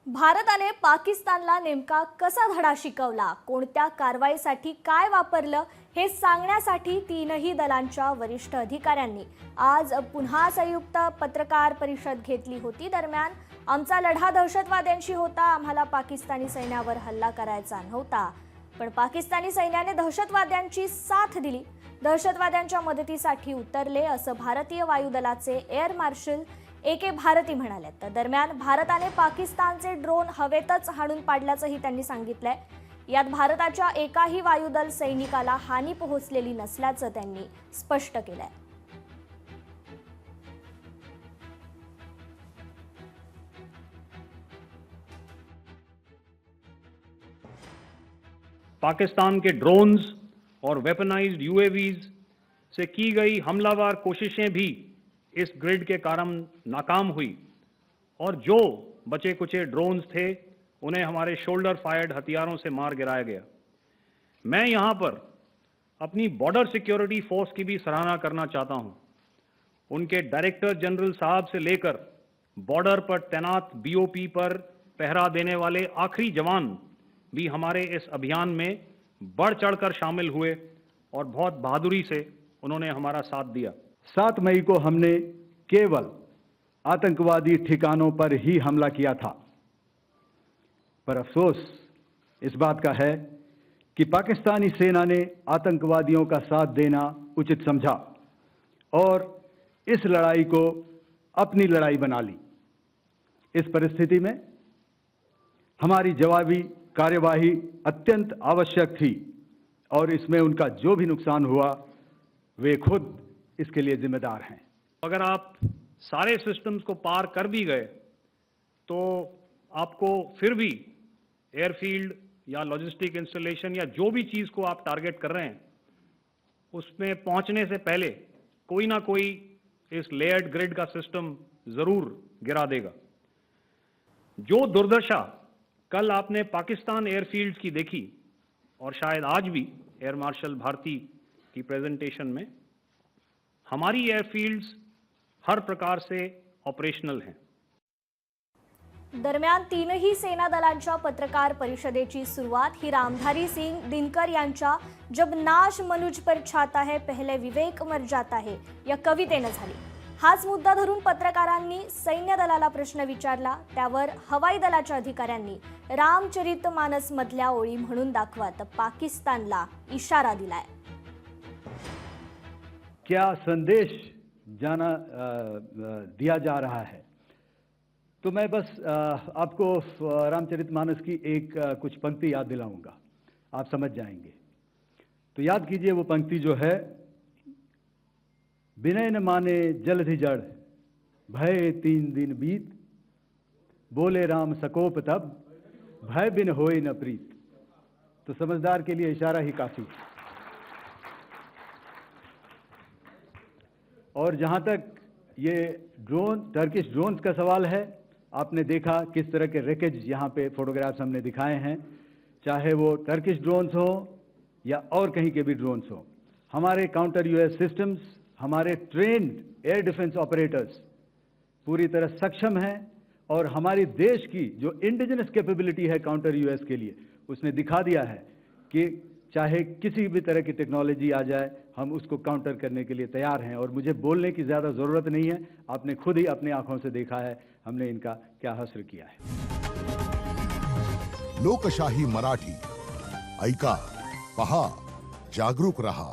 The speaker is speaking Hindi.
भारताने पाकिस्तानला नेमका कसा धडा शिकवला, कोणत्या कारवाईसाठी काय वापरलं हे सांगण्यासाठी तीनही दलांच्या वरिष्ठ अधिकाऱ्यांनी आज पुन्हा संयुक्त पत्रकार परिषद घेतली होती। दरम्यान आमचा लढा दहशतवाद्यांशी होता, आम्हाला पाकिस्तानी सैन्यावर हल्ला करायचा नव्हता, पण पाकिस्तानी सैन्याने दहशतवाद्यांची साथ दिली, दहशतवाद्यांच्या मदतीसाठी उतरले असं भारतीय वायुदलाचे एअर मार्शल ए.के. भारती म्हणाले। तर दरम्यान भारताने पाकिस्तानचे ड्रोन हवेतच हाणून पाडल्याचंही त्यांनी सांगितलंय। यात भारताच्या एकाही वायुदल सैनिकाला हानी पोहोचलेली नसल्याचं त्यांनी स्पष्ट केलंय। पाकिस्तान के ड्रोन्स और वेपनाइज्ड यूएवीज से की गई हमलावर कोशिशें भी इस ग्रिड के कारण नाकाम हुई और जो बचे कुचे ड्रोन्स थे उन्हें हमारे शोल्डर फायर्ड हथियारों से मार गिराया गया। मैं यहां पर अपनी बॉर्डर सिक्योरिटी फोर्स की भी सराहना करना चाहता हूं। उनके डायरेक्टर जनरल साहब से लेकर बॉर्डर पर तैनात बीओपी पर पहरा देने वाले आखिरी जवान भी हमारे इस अभियान में बढ़ चढ़कर शामिल हुए और बहुत बहादुरी से उन्होंने हमारा साथ दिया। 7 मई को हमने केवल आतंकवादी ठिकानों पर ही हमला किया था, पर अफसोस इस बात का है कि पाकिस्तानी सेना ने आतंकवादियों का साथ देना उचित समझा और इस लड़ाई को अपनी लड़ाई बना ली। इस परिस्थिति में हमारी जवाबी कार्यवाही अत्यंत आवश्यक थी और इसमें उनका जो भी नुकसान हुआ वे खुद इसके लिए जिम्मेदार हैं। अगर आप सारे सिस्टम्स को पार कर भी गए तो आपको फिर भी एयरफील्ड या लॉजिस्टिक इंस्टॉलेशन या जो भी चीज को आप टारगेट कर रहे हैं उसमें पहुंचने से पहले कोई ना कोई इस लेयर्ड ग्रिड का सिस्टम जरूर गिरा देगा। जो दुर्दशा कल आपने पाकिस्तान एयरफील्ड्स की देखी और शायद आज भी एयर मार्शल भारती की प्रेजेंटेशन में, हमारी एयरफील्ड्स हर प्रकार से ऑपरेशनल हैं। दरम्यान तीनही सेना दलांच्या पत्रकार परिषदेची सुरुवात ही रामधारी सिंह दिनकर यांच्या जब नाश मनुज पर छाता है पहले विवेक मर जाता है या कवितेने झाली। हाच मुद्दा धरून पत्रकारांनी सैन्य दलाला प्रश्न विचारला, त्यावर हवाई दलाच्या अधिकाऱ्यांनी रामचरितमानस मधल्या ओळी म्हणून दाखवत पाकिस्तानला इशारा दिलाय। क्या संदेश दिया जा रहा है, तो मैं बस आपको रामचरितमानस की कुछ पंक्ति याद दिलाऊंगा, आप समझ जाएंगे। तो याद कीजिए वो पंक्ति जो है, विनय न माने जलधि जड़ भय 3 दिन बीत, बोले राम सकोप तब भय बिन होए न प्रीत। तो समझदार के लिए इशारा ही काफी है। और जहां तक ये टर्किश ड्रोन्स का सवाल है, आपने देखा किस तरह के रेकेज यहाँ पे फोटोग्राफ्स हमने दिखाए हैं, चाहे वो टर्किश ड्रोन्स हो या और कहीं के भी ड्रोन्स हो। हमारे काउंटर यूएस सिस्टम्स, हमारे ट्रेन्ड एयर डिफेंस ऑपरेटर्स पूरी तरह सक्षम हैं और हमारी देश की जो इंडिजिनस कैपेबिलिटी है काउंटर यूएस के लिए, उसने दिखा दिया है कि चाहे किसी भी तरह की टेक्नोलॉजी आ जाए हम उसको काउंटर करने के लिए तैयार हैं। और मुझे बोलने की ज़्यादा ज़रूरत नहीं है, आपने खुद ही अपनी आंखों से देखा है हमने इनका क्या हश्र किया है। लोकशाही मराठी ऐका, पहा, जागरूक रहा।